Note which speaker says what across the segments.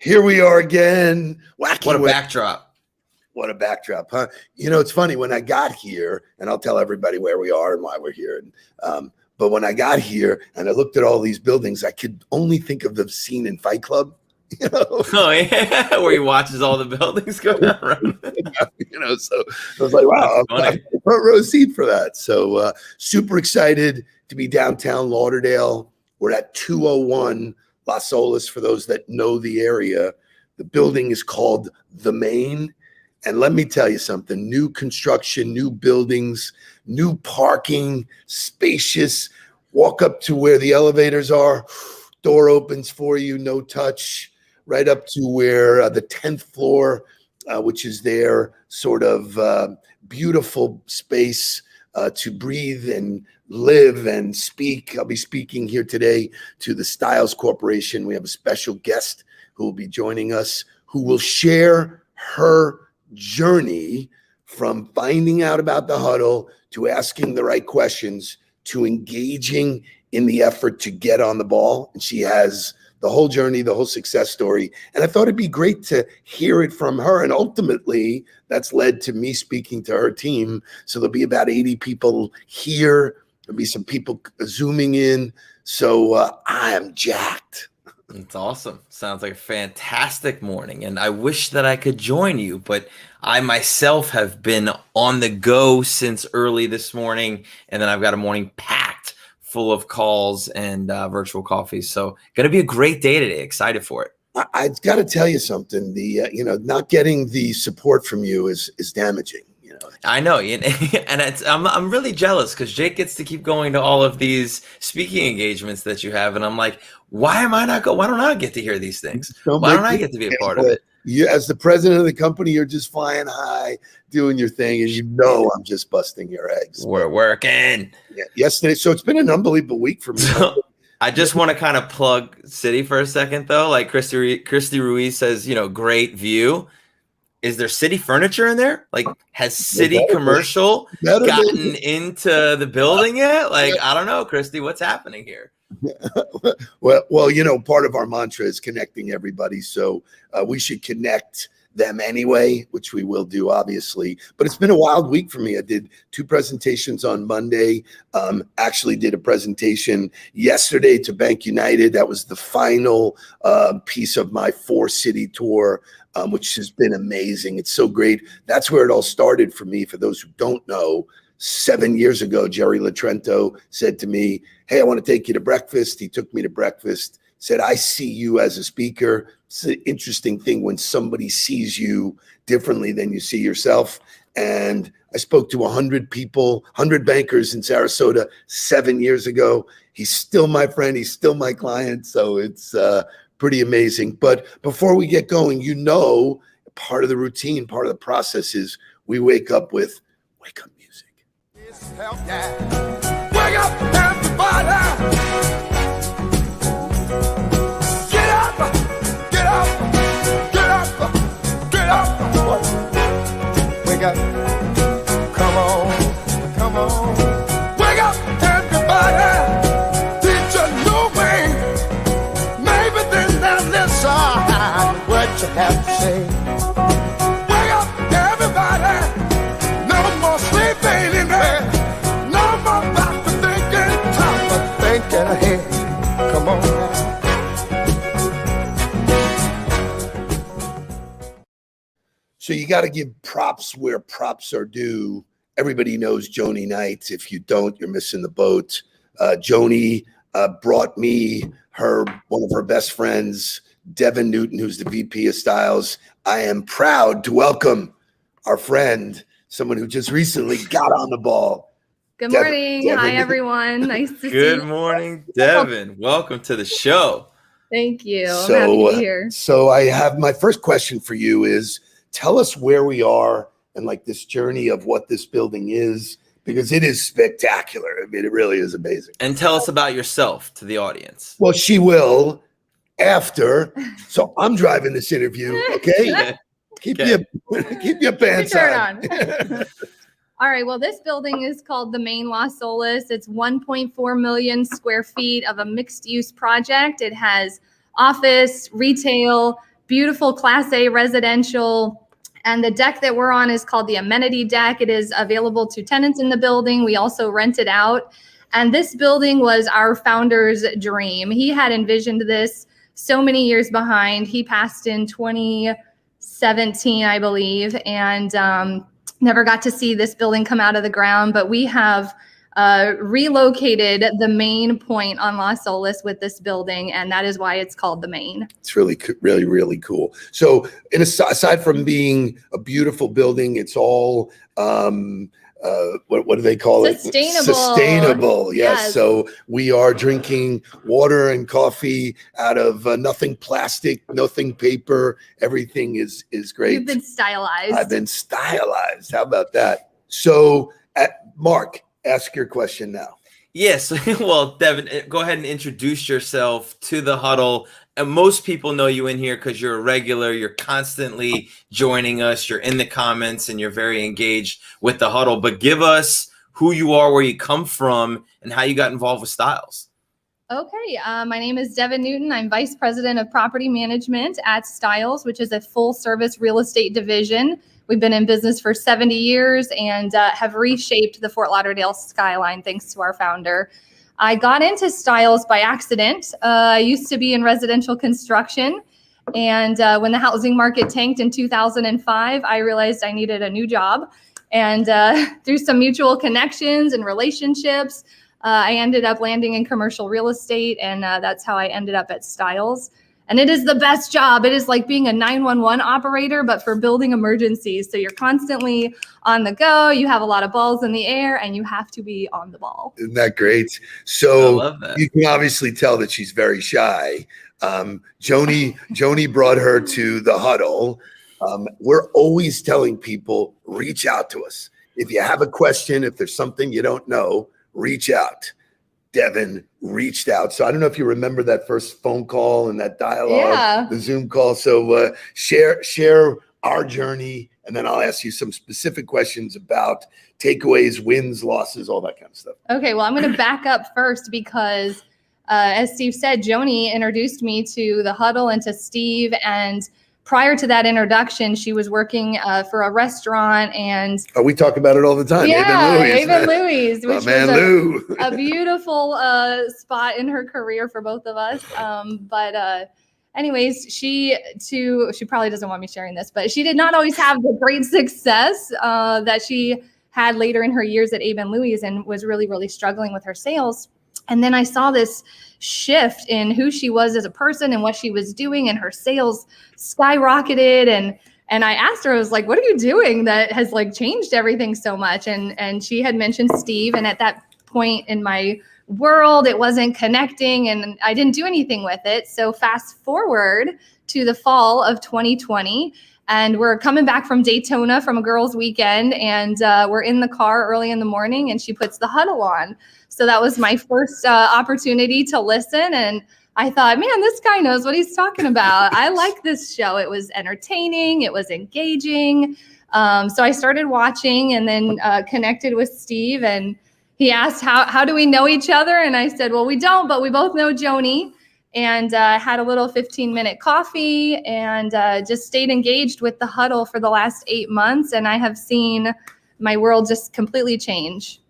Speaker 1: Here we are again. Wacky.
Speaker 2: What a backdrop.
Speaker 1: What a backdrop, huh? You know, it's funny when I got here, and I'll tell everybody where we are and why we're here. But when I got here and I looked at all these buildings, I could only think of the scene in Fight Club. You know?
Speaker 2: Oh yeah, where he watches all the buildings go down.
Speaker 1: So I was like, wow, I'm front row seat for that. So super excited to be downtown Lauderdale. We're at 201 Las Olas for those that know the area. The building is called The Main. And let me tell you something, new construction, new buildings, new parking, spacious. Walk up to where the elevators are, door opens for you, no touch, right up to where the 10th floor, which is their sort of beautiful space to breathe and live and speak. I'll be speaking here today to the Styles Corporation. We have a special guest who will be joining us, who will share her journey from finding out about the huddle to asking the right questions to engaging in the effort to get on the ball. And she has the whole journey, the whole success story. And I thought it'd be great to hear it from her. And ultimately, that's led to me speaking to her team. So there'll be about 80 people here. There'll be some people zooming in. So I am jacked.
Speaker 2: It's awesome. Sounds like a fantastic morning. And I wish that I could join you, but I myself have been on the go since early this morning. And then I've got a morning packed full of calls and virtual coffees. So going to be a great day today. Excited for it.
Speaker 1: I've got to tell you something. Not getting the support from you is damaging.
Speaker 2: I know, and I'm really jealous because Jake gets to keep going to all of these speaking engagements that you have, and I'm like, why don't I get to hear these things? Why don't I get to be a part of it?
Speaker 1: You, as the president of the company, you're just flying high, doing your thing, and I'm just busting your eggs.
Speaker 2: We're working.
Speaker 1: Yeah, yesterday, so it's been an unbelievable week for me.
Speaker 2: So, I just want to kind of plug City for a second, though. Like Christy Ruiz says, great view. Is there City furniture in there? Like, has City Commercial gotten into the building yet? Like, I don't know, Christy, what's happening here?
Speaker 1: Well, part of our mantra is connecting everybody. So we should connect them anyway, which we will do, obviously. But it's been a wild week for me. I did 2 presentations on Monday. Actually did a presentation yesterday to Bank United. That was the final piece of my 4-city tour, which has been amazing. It's so great. That's where it all started for me. For those who don't know, 7 years ago, Jerry Latrento said to me, hey, I want to take you to breakfast. He took me to breakfast, said, I see you as a speaker. It's an interesting thing when somebody sees you differently than you see yourself. And I spoke to 100 people, 100 bankers in Sarasota 7 years ago. He's still my friend. He's still my client. So it's pretty amazing. But before we get going, part of the routine, part of the process is we wake up with wake up music.
Speaker 3: Wake up, everybody! Get up! Get up! Get up! Get up! Wake up! Come on! Come on! Wake up, everybody! Did you know me? Maybe then now listen what you have to say. Wake up, everybody! No more sleeping in bed. No more back to thinking, time for thinking ahead. Come on now.
Speaker 1: So you got to give props where props are due. Everybody knows Joni Knight. If you don't, you're missing the boat. Joni brought me one of her best friends, Devin Newton, who's the VP of Styles. I am proud to welcome our friend, someone who just recently got on the ball.
Speaker 4: Good morning. Devin. Hi, everyone. Nice to see you.
Speaker 2: Good morning, Devin. Welcome to the show.
Speaker 4: Thank you. I'm happy to be here.
Speaker 1: So I have my first question for you is, tell us where we are and like this journey of what this building is, because it is spectacular. I mean, it really is amazing.
Speaker 2: And tell us about yourself to the audience.
Speaker 1: Well, she will after. So I'm driving this interview, okay? Keep your pants on.
Speaker 4: All right. Well, this building is called the Main Las Olas. It's 1.4 million square feet of a mixed-use project. It has office, retail, beautiful Class A residential. And the deck that we're on is called the amenity deck. It is available to tenants in the building. We also rent it out. And this building was our founder's dream. He had envisioned this so many years behind. He passed in 2017, I believe, and never got to see this building come out of the ground. But we have relocated the main point on Las Olas with this building, and that is why it's called the Main.
Speaker 1: It's really, really, really cool. So, aside from being a beautiful building, it's all what do they call it? Sustainable. Yes. So we are drinking water and coffee out of nothing plastic, nothing paper. Everything is great.
Speaker 4: You've been stylized.
Speaker 1: I've been stylized. How about that? So, Mark, ask your question now.
Speaker 2: Yes. Well, Devin, go ahead and introduce yourself to the Huddle. And most people know you in here because you're a regular. You're constantly joining us. You're in the comments and you're very engaged with the Huddle. But give us who you are, where you come from, and how you got involved with Styles.
Speaker 4: Okay. My name is Devin Newton. I'm Vice President of Property Management at Styles, which is a full-service real estate division. We've been in business for 70 years and have reshaped the Fort Lauderdale skyline thanks to our founder. I got into Styles by accident. I used to be in residential construction. And when the housing market tanked in 2005, I realized I needed a new job. And through some mutual connections and relationships, I ended up landing in commercial real estate. And that's how I ended up at Styles. And it is the best job. It is like being a 911 operator, but for building emergencies. So you're constantly on the go. You have a lot of balls in the air, and you have to be on the ball.
Speaker 1: Isn't that great? So you can obviously tell that she's very shy. Joni brought her to the Huddle. We're always telling people, reach out to us. If you have a question, if there's something you don't know, reach out. Devin reached out. So I don't know if you remember that first phone call and that dialogue, the Zoom call. So share our journey, and then I'll ask you some specific questions about takeaways, wins, losses, all that kind of stuff.
Speaker 4: Okay, well, I'm going to back up first because, as Steve said, Joni introduced me to the Huddle and to Steve. And prior to that introduction, she was working for a restaurant, and
Speaker 1: we talk about it all the time.
Speaker 4: Ava Louie's, which was
Speaker 1: a
Speaker 4: beautiful spot in her career for both of us. Anyways, she probably doesn't want me sharing this, but she did not always have the great success that she had later in her years at Ava Louie's, and was really, really struggling with her sales. And then I saw this shift in who she was as a person and what she was doing, and her sales skyrocketed. And I asked her, I was like, what are you doing that has like changed everything so much? And she had mentioned Steve. And at that point in my world, it wasn't connecting and I didn't do anything with it. So fast forward to the fall of 2020. And we're coming back from Daytona from a girls' weekend, and we're in the car early in the morning, and she puts the Huddle on. So that was my first opportunity to listen. And I thought, man, this guy knows what he's talking about. I like this show. It was entertaining. It was engaging. So I started watching, and then connected with Steve. And he asked, how do we know each other? And I said, well, we don't, but we both know Joni. And had a little 15-minute coffee, and just stayed engaged with the Huddle for the last 8 months. And I have seen my world just completely change.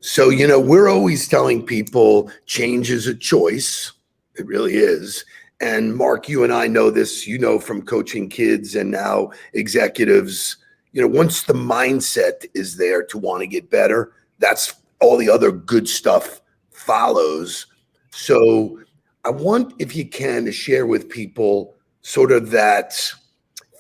Speaker 1: So, we're always telling people change is a choice. It really is. And Mark, you and I know this, from coaching kids and now executives. Once the mindset is there to want to get better, that's all the other good stuff follows. So I want, if you can, to share with people sort of that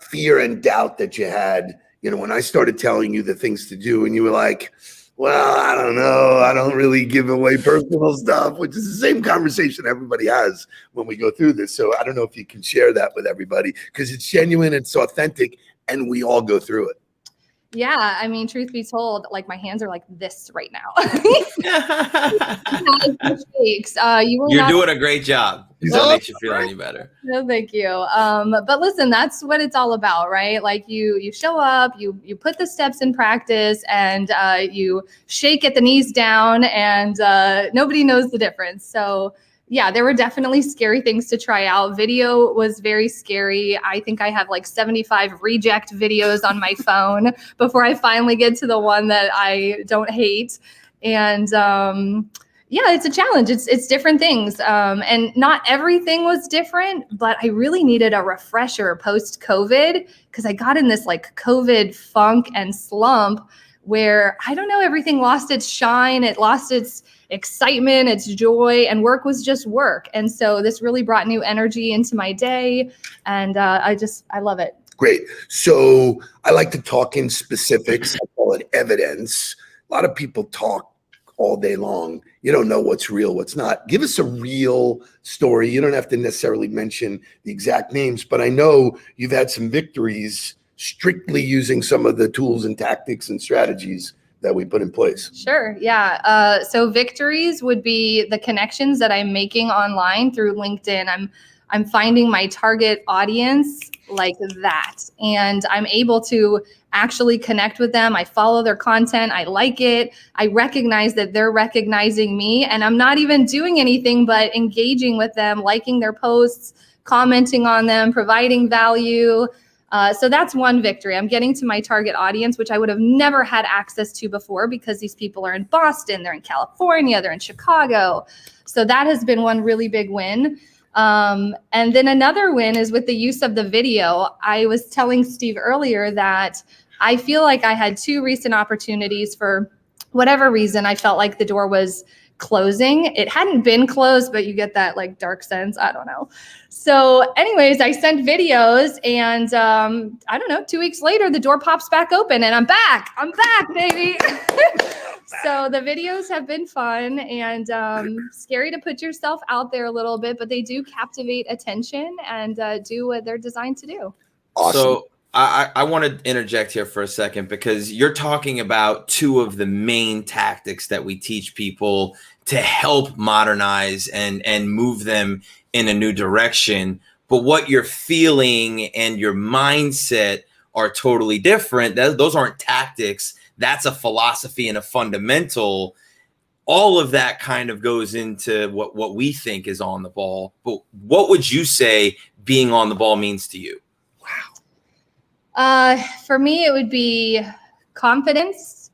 Speaker 1: fear and doubt that you had, when I started telling you the things to do, and you were like, well, I don't know. I don't really give away personal stuff, which is the same conversation everybody has when we go through this. So I don't know if you can share that with everybody, because it's genuine, it's authentic, and we all go through it.
Speaker 4: Yeah, I mean, truth be told, like my hands are like this right now.
Speaker 2: You're doing a great job. If that makes you feel any better.
Speaker 4: No, thank you. But listen, that's what it's all about, right? Like you show up, you put the steps in practice, and you shake at the knees down, and nobody knows the difference. So yeah, there were definitely scary things to try out. Video was very scary. I think I have like 75 reject videos on my phone before I finally get to the one that I don't hate. And yeah, it's a challenge. It's different things. And not everything was different, but I really needed a refresher post-COVID because I got in this like COVID funk and slump where I don't know, everything lost its shine. It lost its excitement, its joy, and work was just work. And so this really brought new energy into my day. And I love it.
Speaker 1: Great. So I like to talk in specifics. I call it evidence. A lot of people talk all day long. You don't know what's real, what's not. Give us a real story. You don't have to necessarily mention the exact names, but I know you've had some victories strictly using some of the tools and tactics and strategies that we put in place.
Speaker 4: Sure. Yeah. So victories would be the connections that I'm making online through LinkedIn. I'm finding my target audience like that, and I'm able to actually connect with them. I follow their content. I like it. I recognize that they're recognizing me, and I'm not even doing anything but engaging with them, liking their posts, commenting on them, providing value. So that's one victory. I'm getting to my target audience, which I would have never had access to before because these people are in Boston, they're in California, they're in Chicago. So that has been one really big win. And then another win is with the use of the video. I was telling Steve earlier that I feel like I had 2 recent opportunities for whatever reason. I felt like the door was closing. It hadn't been closed, but you get that like dark sense. I don't know. So anyways, I sent videos and I don't know, 2 weeks later, the door pops back open and I'm back, baby. So the videos have been fun and scary to put yourself out there a little bit, but they do captivate attention and do what they're designed to do.
Speaker 1: Awesome.
Speaker 2: So I want to interject here for a second because you're talking about 2 of the main tactics that we teach people to help modernize and move them in a new direction. But what you're feeling and your mindset are totally different. Those aren't tactics. That's a philosophy and a fundamental. All of that kind of goes into what we think is on the ball. But what would you say being on the ball means to you?
Speaker 4: For me, it would be confidence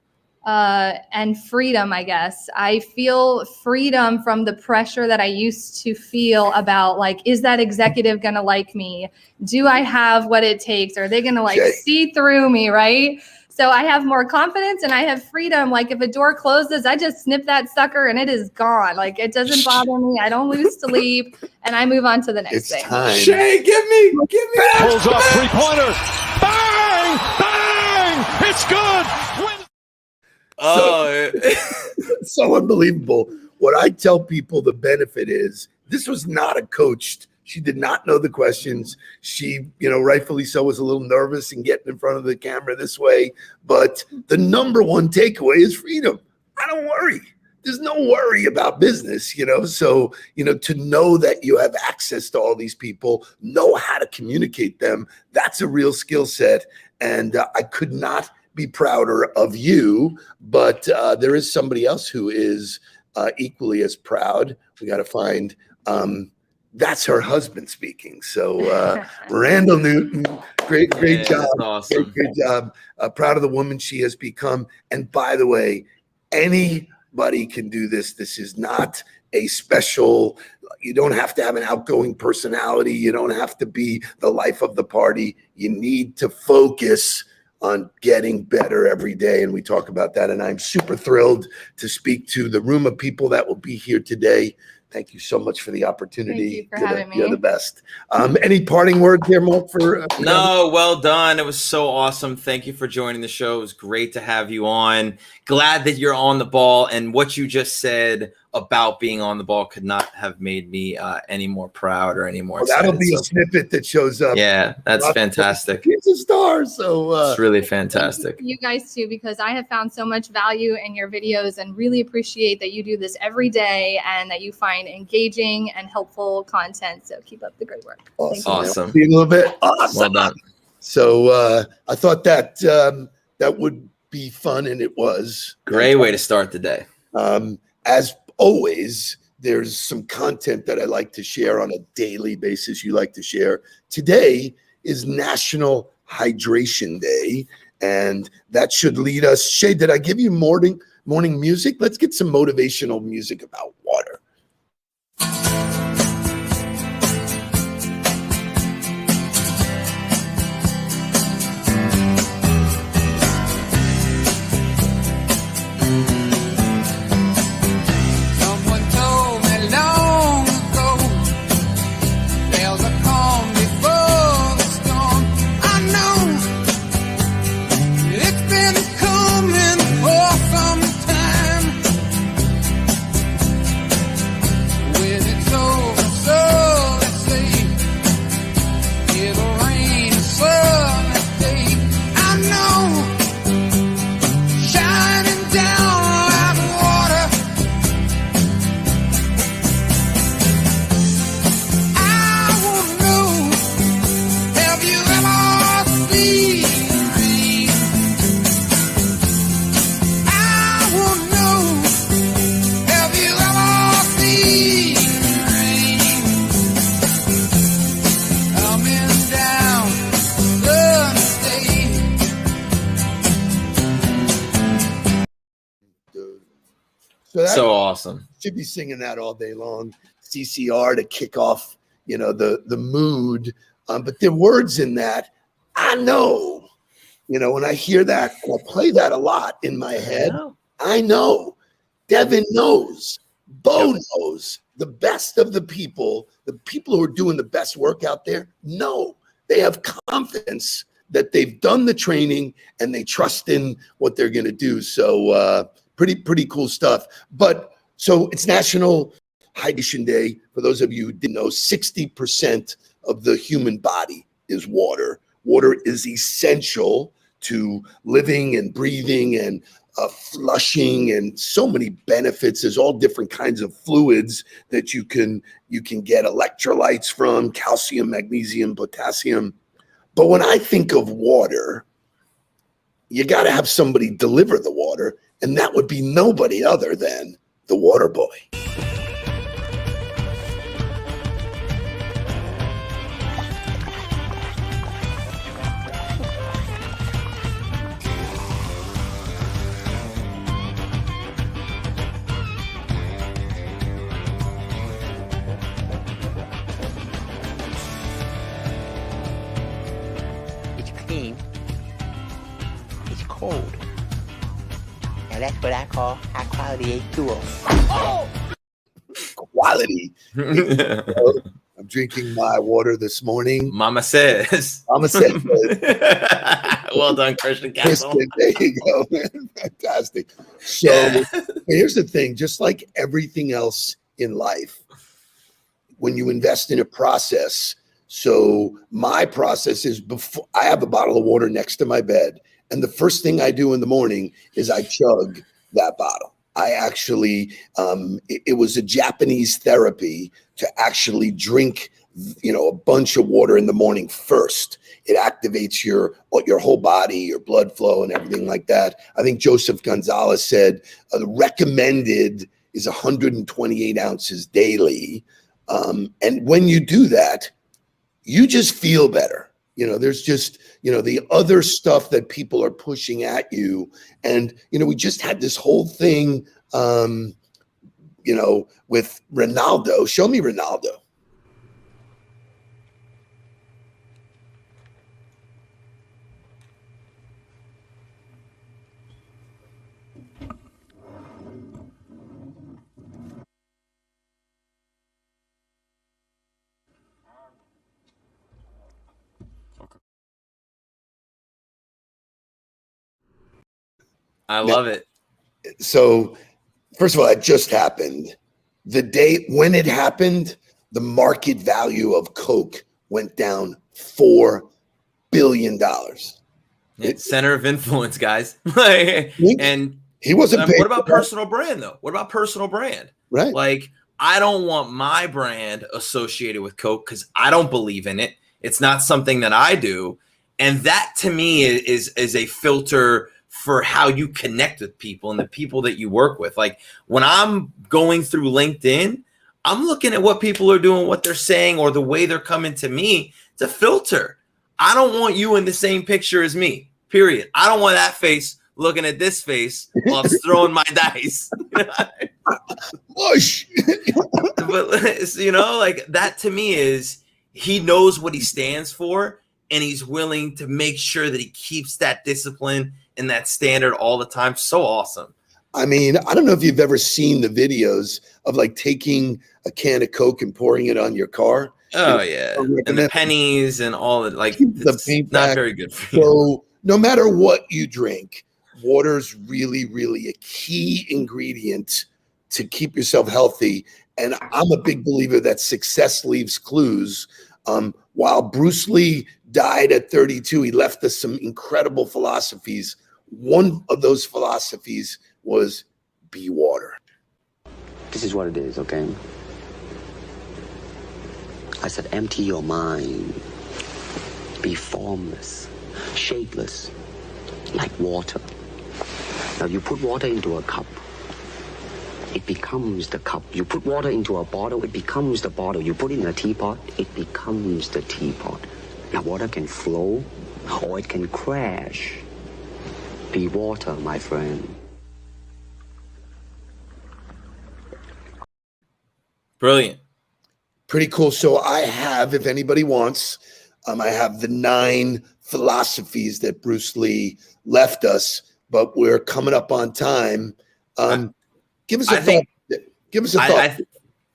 Speaker 4: and freedom, I guess. I feel freedom from the pressure that I used to feel about, like, is that executive going to like me? Do I have what it takes? Are they going to like see through me, right? So I have more confidence and I have freedom. Like if a door closes, I just snip that sucker and it is gone. Like it doesn't bother me. I don't lose sleep and I move on to the next thing.
Speaker 1: Time.
Speaker 3: Shay, give me that. Pulls up 3-pointer. Bang! It's good.
Speaker 1: So unbelievable. What I tell people the benefit is this was not a coached. She did not know the questions. She, rightfully so, was a little nervous and getting in front of the camera this way. But the number one takeaway is freedom. I don't worry. There's no worry about business, So, to know that you have access to all these people, know how to communicate them, that's a real skill set. And I could not be prouder of you. But there is somebody else who is equally as proud. We got to find that's her husband speaking. So Randall Newton, great job.
Speaker 2: Awesome.
Speaker 1: Great job. Proud of the woman she has become. And by the way, anybody can do this. This is not a special, you don't have to have an outgoing personality. You don't have to be the life of the party. You need to focus on getting better every day. And we talk about that. And I'm super thrilled to speak to the room of people that will be here today. Thank you so much for the opportunity.
Speaker 4: Thank you for having me.
Speaker 1: You're the best. Any parting words here, Mark?
Speaker 2: No, well done. It was so awesome. Thank you for joining the show. It was great to have you on. Glad that you're on the ball. And what you just said about being on the ball could not have made me any more proud or any more excited.
Speaker 1: That'll be a snippet that shows up.
Speaker 2: Yeah, that's fantastic.
Speaker 1: He's a star. So
Speaker 2: it's really fantastic.
Speaker 4: You guys too, because I have found so much value in your videos and really appreciate that you do this every day and that you find engaging and helpful content. So keep up the great work.
Speaker 2: Awesome.
Speaker 1: A little bit. Awesome.
Speaker 2: Well done.
Speaker 1: So I thought that that would be fun, and it was.
Speaker 2: Great way to start the day.
Speaker 1: As always, there's some content that I like to share on a daily basis. You like to share. Today is National Hydration Day, and that should lead us. Shay, did I give you morning music? Let's get some motivational music about water.
Speaker 2: So awesome.
Speaker 1: Should be singing that all day long. CCR to kick off, the mood. But there are words in that. I know, when I hear that, I'll play that a lot in my head. I know. Devin knows. Bo knows. The best of the people who are doing the best work out there, know. They have confidence that they've done the training and they trust in what they're going to do. So, pretty cool stuff. But so it's National Hydration Day. For those of you who didn't know, 60% of the human body is water. Water is essential to living and breathing and flushing, and so many benefits. There's all different kinds of fluids that you can get electrolytes from: calcium, magnesium, potassium. But when I think of water, you got to have somebody deliver the water. And that would be nobody other than the water boy.
Speaker 5: It's clean. It's cold. And that's what I call high quality H2O.
Speaker 1: Oh! Quality. I'm drinking my water this morning.
Speaker 2: Mama says.
Speaker 1: Well
Speaker 2: done, Christian Castle.
Speaker 1: There you go, man. Fantastic. So here's the thing, just like everything else in life, when you invest in a process, so my process is, before I have a bottle of water next to my bed, and the first thing I do in the morning is I chug that bottle. I actually, it was a Japanese therapy to actually drink, a bunch of water in the morning first. It activates your whole body, your blood flow and everything like that. I think Joseph Gonzalez said the recommended is 128 ounces daily. And when you do that, you just feel better. There's just, the other stuff that people are pushing at you. And, we just had this whole thing, with Ronaldo. Show me Ronaldo.
Speaker 2: I love it.
Speaker 1: So, first of all, it just happened. The day when it happened, the market value of Coke went down $4 billion.
Speaker 2: Center of influence, guys. And
Speaker 1: he wasn't.
Speaker 2: What about personal brand, though? What about personal brand?
Speaker 1: Right.
Speaker 2: Like, I don't want my brand associated with Coke because I don't believe in it. It's not something that I do. And that, to me, is a filter for how you connect with people and the people that you work with. Like, when I'm going through LinkedIn, I'm looking at what people are doing, what they're saying, or the way they're coming to me to filter. I don't want you in the same picture as me, period. I don't want that face looking at this face while I'm throwing my dice.
Speaker 1: Whoosh.
Speaker 2: But, you know, like that to me is he knows what he stands for, and he's willing to make sure that he keeps that discipline and that standard all the time. So awesome.
Speaker 1: I mean, I don't know if you've ever seen the videos of like taking a can of Coke and pouring it on your car.
Speaker 2: Oh, yeah. And the pennies and all that. Like, it's
Speaker 1: paint
Speaker 2: not
Speaker 1: back.
Speaker 2: very good for you.
Speaker 1: So no matter what you drink, water's really, really a key ingredient to keep yourself healthy. And I'm a big believer that success leaves clues. While Bruce Lee died at 32, he left us some incredible philosophies. One of those philosophies was be water.
Speaker 6: This is what it is, okay? I said, empty your mind. Be formless, shapeless, like water. Now, you put water into a cup, it becomes the cup. You put water into a bottle, it becomes the bottle. You put it in a teapot, it becomes the teapot. Now, water can flow, or it can crash. Be water, my friend.
Speaker 2: Brilliant.
Speaker 1: Pretty cool. So I have, if anybody wants, I have the 9 philosophies that Bruce Lee left us, but we're coming up on time. Give us a thought. Give us a thought.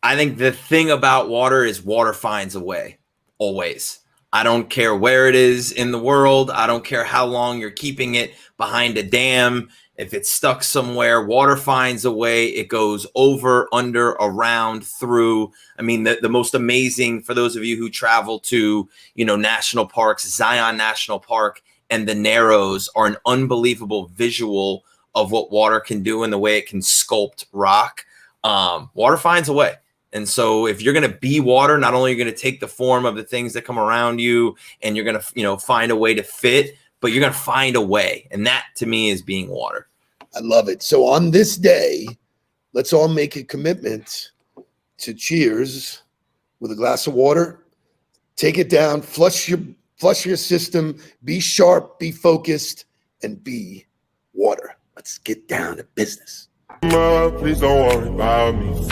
Speaker 2: I think the thing about water is water finds a way, always. I don't care where it is in the world. I don't care how long you're keeping it behind a dam. If it's stuck somewhere, water finds a way. It goes over, under, around, through. I mean, the most amazing, for those of you who travel to, you know, national parks, Zion National Park and the Narrows are an unbelievable visual of what water can do and the way it can sculpt rock. Water finds a way. And so if you're going to be water, not only are you going to take the form of the things that come around you and you're going to, you know, find a way to fit, but you're going to find a way. And that to me is being water.
Speaker 1: I love it. So on this day, let's all make a commitment to cheers with a glass of water. Take it down, flush your system, be sharp, be focused, and be water. Let's get down to business.
Speaker 3: Please don't worry about me.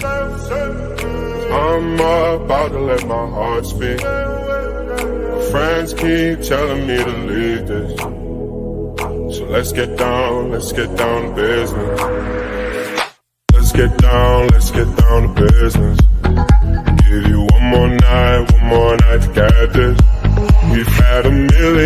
Speaker 3: I'm about to let my heart speak. My friends keep telling me to leave this. So let's get down to business. Let's get down to business. Give you one more night to get this. We've had a million